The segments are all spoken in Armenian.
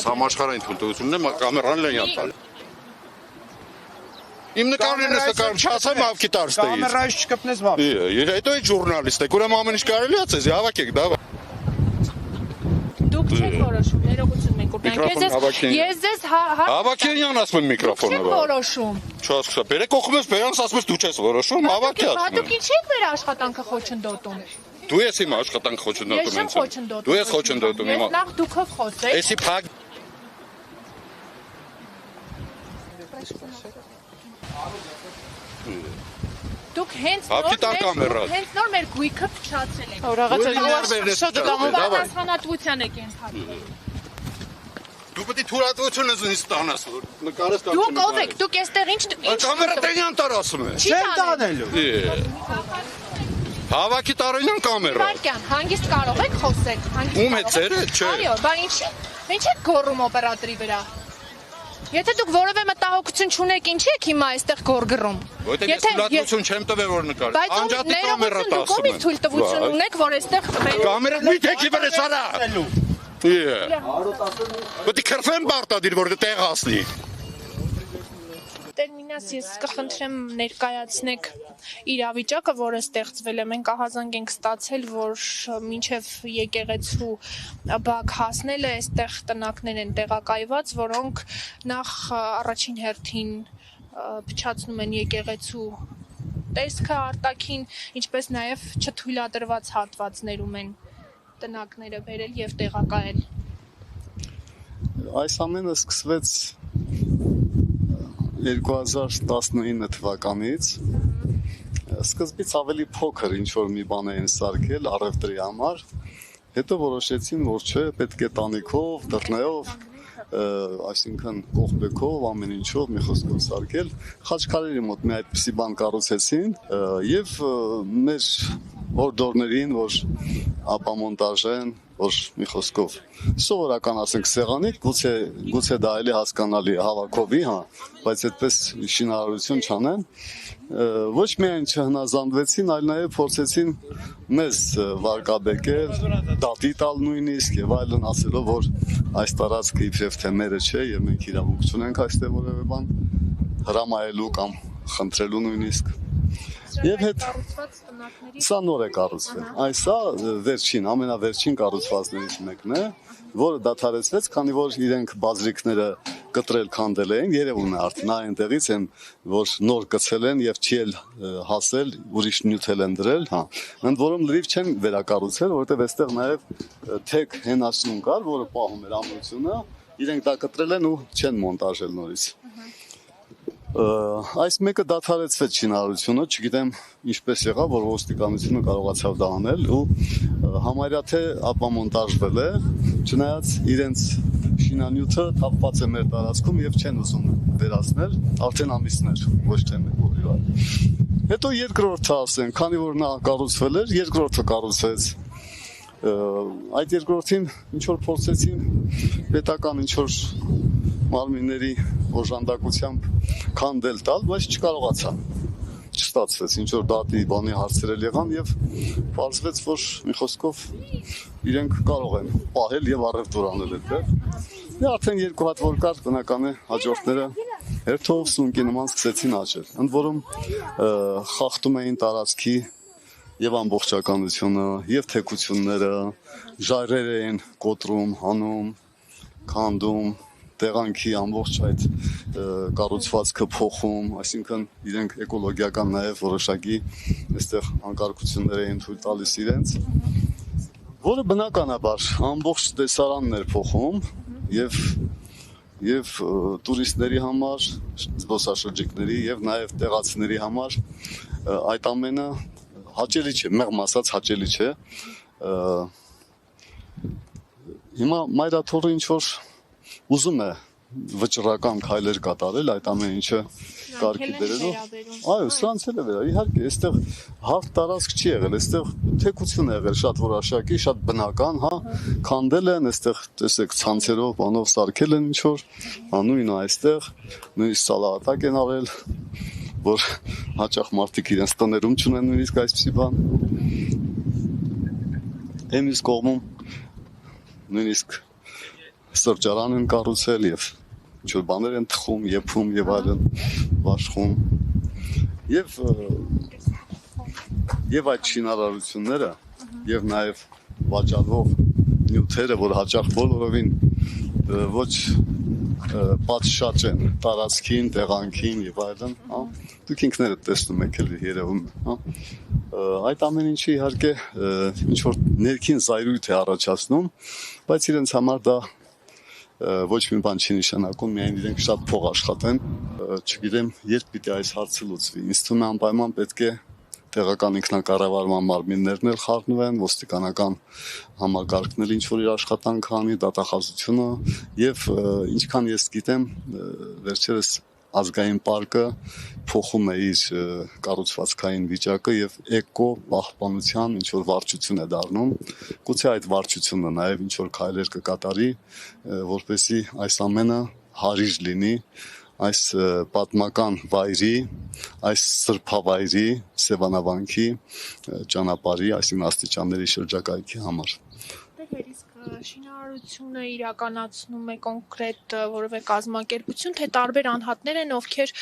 Ես համաշխարհային թույլտվությունն եմ կամերան լենյալ տալ։ Իմ նկարներն ես նկարում, չասեմ հավքի տարստեից։ Կամերայից չկպնես բավ։ Հետո է ժուրնալիստ եք, ուրեմն ամեն ինչ կարելի է ցեզ, հավաքեք, դա։ Դուք չեք որոշում, ներողություն մենք ուտենք։ Ես ձեզ Հավաքենյան ասում եմ միկրոֆոնը։ Չեք որոշում։ Չասկսա, բերեք օխումս բերանս ասում ես դու չես որոշում, հավաքի ասում։ Դուք ինչ եք մեր աշխատանքը խոչընդոտում։ Դու ես իմ աշխատանքը խոչընդոտում Ես չեմ խոչընդոտում։ Դու ես խոչընդոտում իմ։ Ես նախ դուքով խոսեք։ Էսի փակ Դուք հենց նոր մեր գույքը փչացել եք։ Պատասխանատվության եք ենթարկվում։ Դու պետք է թույլատվությունը ինձ տանաս, որ նկարես կամ Դուք ով եք, դուք այստեղ ինչ կամերա տենյան տար ասում է։ Չեմ տանելու։ Հավաքի տարենյան կամերա։ Վարկյան, հանգիստ կարող եք խոսել։ Ում հետ ծերը, չէ։ Այո, բա ինչ եք գոռում օպերատորի վրա։ Եթե դուք որևէ մտահոգություն չունեք, ինչի եք հիմա այստեղ գոռգռում։ Որտեղ ես թույլատվություն չեմ տվել որ նկար։ Անջատի կամերա տասում։ Դուք ով թույլտվություն ունեք, որ այստեղ կամերա մի թեքի վրա սարա։ Պետք է քրֆեն բարտադիր որ տեղ ասնի։ Տերմինաս ես կխնդրեմ ներկայացնեք իրավիճակը, որը ստեղծվել է։ Մենք ահազանգ ենք ստացել, որ մինչև եկեղեցու բակ հասնել է, այստեղ տնակներ են տեղակայված, որոնք նախ առաջին հերթին փչացնում են եկեղեցու տեսքը արտաքին, ինչպես նաև չթույլատրված հատվածներում են տնակները բերել եւ տեղակայել։ Այս ամենը սկսվեց 2019 թվականից սկզբից ավելի փոքր ինչ-որ մի բան էին սարքել առևտրի համար, հետո որոշեցին, որ չէ, պետք է տանիքով, դռներով, այսինքն կողբեքով, ամեն ինչով մի խոսքով սարքել, Խաչքարերի մոտ մի այդպիսի բան կառուցեցին եւ մեր հորդորներին, որ ապամոնտաժ են, որ մի խոսքով սովորական ասենք սեղանիկ, գուցե դա էլի հասկանալի հավաքովի, հա, բայց այդպես շինարարություն չանեն, ոչ միայն չհնազանդվեցին, այլ նաև փորձեցին մեզ վարկաբեկել, դատի տալ նույնիսկ եւ այլն, ասելով, որ այս տարածքը իբրև թե մերը չէ եւ մենք իրավունք չունենք այստեղ որևէ բան հրամայելու կամ խնդրելու նույնիսկ։ Եվ հետ սա նոր է կառուցվել։ Այսա վերջին, ամենավերջին կառուցվածներից մեկն է, որը դադարեցվեց, քանի որ իրենք բազրիկները կտրել քանդել էին, երևում է արդեն այնտեղից են, որ նոր գցել են եւ չի էլ հասել, ուրիշ նյութել են դրել, հա։ Ընդ որում լրիվ չեն վերակառուցել, որովհետեւ այստեղ նաեւ թեք հենասյուն կար, որը պահում էր ամրությունը, իրենք դա կտրել են ու չեն մոնտաժել նորից։ Այս մեկը դադարեցվեց շինարարությունը, չգիտեմ ինչպես եղավ, որ ոստիկանությունը կարողացավ դա անել ու համարյա թե ապամոնտաժվել է, չնայած իրենց շինանյութը թափված է մեր տարածքում եւ չեն ուզում վերացնել, արդեն ամիսներ, ոչ թե մեկ օրի այլ։ Հետո երկրորդը ասենք, քանի որ նա կառուցվել էր, երկրորդը կառուցվեց։ Այդ երկրորդին ինչ որ փորձեցին պետական ինչ որ մարմինների օժանդակությամբ քանդել տալ, բայց չկարողացան։ Չստացվեց, ինչ որ դատի բանի հարցերել եղան եւ պարզվեց, որ մի խոսքով իրենք կարող են պահել եւ առևտուր անել այդտեղ։ Եվ արդեն երկու հատ որ կար, բնական է հաջորդները հերթով սունկի նման սկսեցին աճել։ Ընդ որում խախտում էին տարածքի եւ ամբողջականությունը, եւ թեկությունները, ժայռեր էին կոտրում, հանում, քանդում, տեղանքի ամբողջ այդ կառուցվածքը փոխում, այսինքն իրենք էկոլոգիական նաեւ որոշակի այստեղ անկարգություններ էին թույլ տալիս իրենց, որը բնականաբար ամբողջ տեսարանն էր փոխում եւ տուրիստների համար, զբոսաշրջիկների եւ նաեւ տեղացիների համար այդ ամենը հաճելի չէ, մեղմ ասած հաճելի չէ։ Հիմա մայրաթորը ինչ որ ուզում է վճռական քայլեր կատարել այդ ամեն ինչը կարգի բերելով։ Այո, սրանց էլ է վերա։ Իհարկե, այստեղ հարթ տարածք չի եղել, այստեղ թեկություն է եղել շատ որոշակի, շատ բնական, հա, քանդել են, այստեղ տեսեք ցանցերով, բանով սարքել են ինչ որ, նույնը այստեղ, նույնիսկ սալատակ են արել, որ հաճախ մարդիկ իրենց տներում չունեն նույնիսկ այսպիսի բան։ Էմիս կողմում նույնիսկ սրճարան են կառուցել եւ ինչ-որ բաներ են թխում, եփում եւ այլն, վաշխում։ Եվ այդ շինարարությունները եւ նաեւ վաճառող նյութերը, որ հաճախ բոլորովին ոչ պատշաճ են տարածքին, տեղանքին եւ այլն, հա։ Դուք ինքներդ տեսնում եք էլի երևում, հա։ Այդ ամեն ինչը իհարկե ինչ որ ներքին զայրույթ է առաջացնում, բայց իրենց համար դա ոչ մի բան չի նշանակում, միայն իրենք շատ փող աշխատեն, չգիտեմ, երբ պիտի այս հարցը լուծվի։ Ինձ թվում է անպայման պետք է տեղական ինքնակառավարման մարմիններն էլ խառնվեն, ոստիկանական համակարգն էլ ինչ-որ իր աշխատանքը անի, դատախազությունը եւ ինչքան ես գիտեմ, վերջերս ազգային պարկը փոխում է իր կառուցվածքային վիճակը եւ էկո պահպանության ինչ-որ վարչություն է դառնում։ Գուցե այդ վարչությունը նաեւ ինչ-որ քայլեր կկատարի, որպեսզի այս ամենը հարիր լինի այս պատմական վայրի, այս սրբավայրի, Սևանավանքի ճանապարհի, այսինքն աստիճանների շրջակայքի համար։ Իսկ շինարարությունը իրականացնում է կոնկրետ որևէ կազմակերպություն, թե տարբեր անհատներ են, ովքեր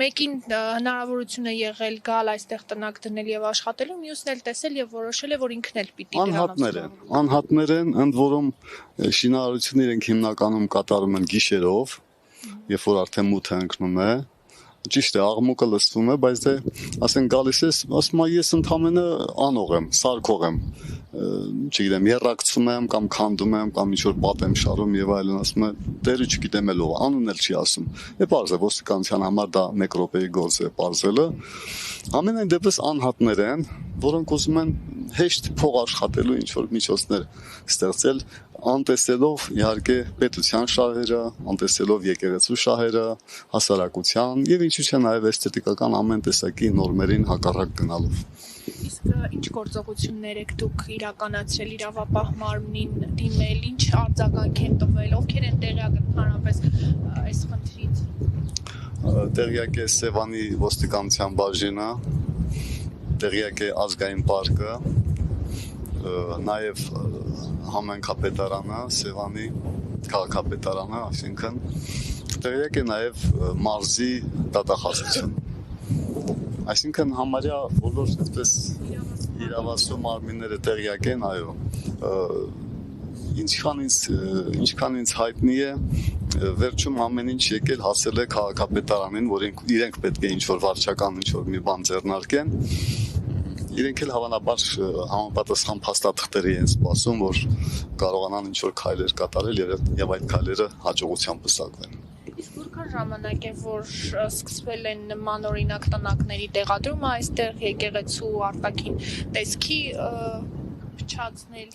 մեկին հնարավորություն է եղել գալ այստեղ տնակ դնել եւ աշխատելու, մյուսն էլ տեսել եւ որոշել է, որ ինքն էլ պիտի անհատներ են, ընդ որում շինարարությունը իրենք հիմնականում կատարում են գիշերով, երբ որ արդեն մութը ընկնում է, ճիշտ է, աղմուկը լսվում է, բայց դե ասենք գալիս ես, ասում ես ընդամենը անող եմ, սարքող եմ, չգիտեմ, երրակցում եմ կամ քանդում եմ կամ ինչ-որ պատ եմ շարում եւ այլն, ասում է, դերը չգիտեմ ել ով, անուն էլ չի ասում։ Է պարզ է, ոստիկանության համար դա 1 րոպեի գործ է պարզելը։ Ամենայն դեպս անհատներ են, որոնք ուզում են հեշտ փող աշխատելու ինչ-որ միջոցներ ստեղծել, անտեսելով իհարկե պետության շահերը, անտեսելով եկեղեցու շահերը, հասարակության եւ ինչու՞ չէ նաեւ էսթետիկական ամեն տեսակի նորմերին հակառակ գնալով։ Իսկ ինչ գործողություններ եք դուք իրականացրել իրավապահ մարմնին դիմել, ինչ արձագանք են տվել, ովքեր են տեղյակ ընդհանրապես այս խնդրից։ Տեղյակ է Սևանի ոստիկանության բաժինը, տեղյակ է ազգային պարկը, նաև համայնքապետարանը, Սևանի քաղաքապետարանը, այսինքն տեղյակ է նաև մարզի դատախազությունը։ Այսինքն համարյա բոլոր այսպես իրավասու մարմինները տեղյակ են, այո։ Ինչքան ինձ հայտնի է, վերջում ամեն ինչ եկել հասել է քաղաքապետարանին, որ իրենք պետք է ինչ-որ վարչական ինչ-որ մի բան ձեռնարկեն։ Իրենք էլ հավանաբար համապատասխան փաստաթղթերի են սպասում, որ կարողանան ինչ-որ քայլեր կատարել եւ այդ քայլերը հաջողությամբ պսակվեն։ Իսկ որքան ժամանակ է, որ սկսվել են նման օրինակ տնակների տեղադրումը այստեղ եկեղեցու արտաքին տեսքի փչացնել։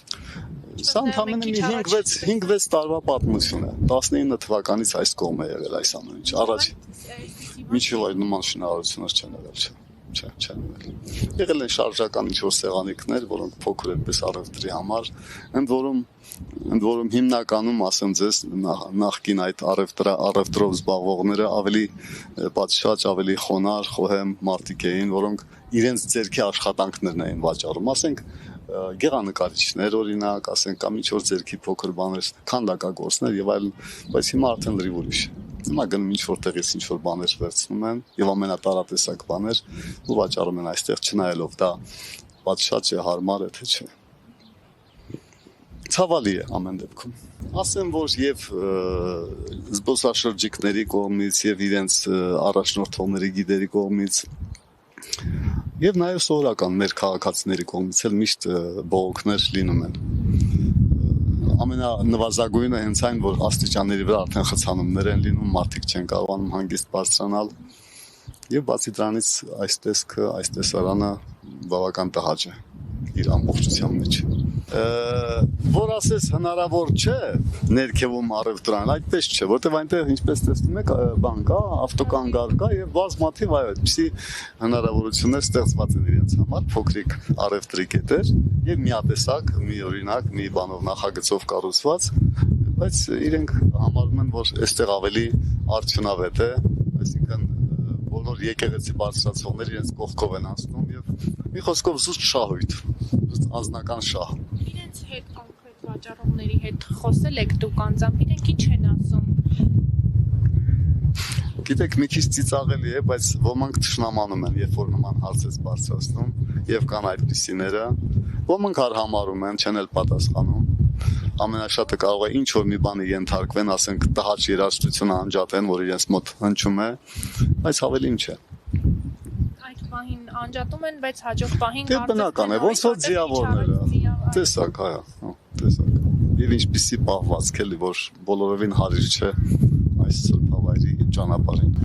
Սա ընդամենը 5-6 տարվա պատմություն է։ 19 թվականից այս կողմ է եղել այս ամեն ինչ։ Առաջ միջև այդ նման շինարարություններ չեն եղել, չեն եղել։ Եղել են շարժական ինչ-որ սեղանիկներ, որոնք փոքր այնպես առևտրի համար, ընդ որում հիմնականում, ասեմ ձեզ, նախկին այդ առևտրով զբաղվողները ավելի պատշաճ, ավելի խոնար, խոհեմ մարդիկ էին, որոնք իրենց ձեռքի աշխատանքներն էին վաճառում, ասենք գեղանկարիչներ օրինակ, ասենք կամ ինչ-որ ձեռքի փոքր բաներ, քանդակագործներ եւ այլն, բայց հիմա արդեն լրիվ ուրիշ է։ Հիմա գնում ինչ-որ տեղից ինչ-որ բաներ վերցնում են եւ ամենատարատեսակ բաներ ու վաճառում են այստեղ, չնայելով դա պատշաճ է, հարմար է, թե չէ։ Ցավալի է ամեն դեպքում։ Ասեմ, որ եւ զբոսաշրջիկների կողմից եւ իրենց առաջնորդողների գիդերի կողմից եւ նաեւ սովորական մեր քաղաքացիների կողմից էլ միշտ բողոքներ լինում են։ Ամենանվազագույնը հենց այն, որ աստիճանների վրա արդեն խցանումներ են լինում, մարդիկ չեն կարողանում հանգիստ բարձրանալ եւ բացի դրանից այս տեսքը, այս տեսարանը բավական տհաճ է իր ամբողջության մեջ։ Որ ասես հնարավոր չէ ներքևում առևտրան, այդպես չէ, որտեղ այնտեղ ինչպես տեսնում եք, բան կա, ավտոկանգար կա եւ բազմաթիվ այդպիսի հնարավորություններ ստեղծված են իրենց համար, փոքրիկ առևտրի կետեր եւ միատեսակ, մի օրինակ, մի բանով նախագծով կառուցված, բայց իրենք համարում են, որ այստեղ ավելի արդյունավետ է, այսինքն բոլոր եկեղեցի բարձրացողները իրենց կողքով են անցնում եւ մի խոսքով զուսպ շահույթ, անձնական շահ։ Իրենց հետ կոնկրետ վաճառողների հետ խոսել եք դուք անձամբ, իրենք ինչ են ասում։ Գիտեք, մի քիչ ծիծաղելի է, բայց ոմանք թշնամանում են, երբ որ նման հարցեր բարձրացնում, եւ կան այդպիսիները, ոմանք արհամարում են, չեն էլ պատասխանում։ Ամենաշատը կարող է ինչ որ մի բանի ենթարկվեն, ասենք տհաճ երաժշտությունը անջատեն, որ իրենց մոտ հնչում է, բայց ավելի ինչ է։ Այդ պահին անջատում են, բայց հաջորդ պահին Դե բնական է, ոնց որ ձիավորները։ Տեսակ, այո, տեսակ։ Եվ ինչպիսի պահվածք էլի, որ բոլորովին հարիր չէ այս սրբավայրի ճանապարհին։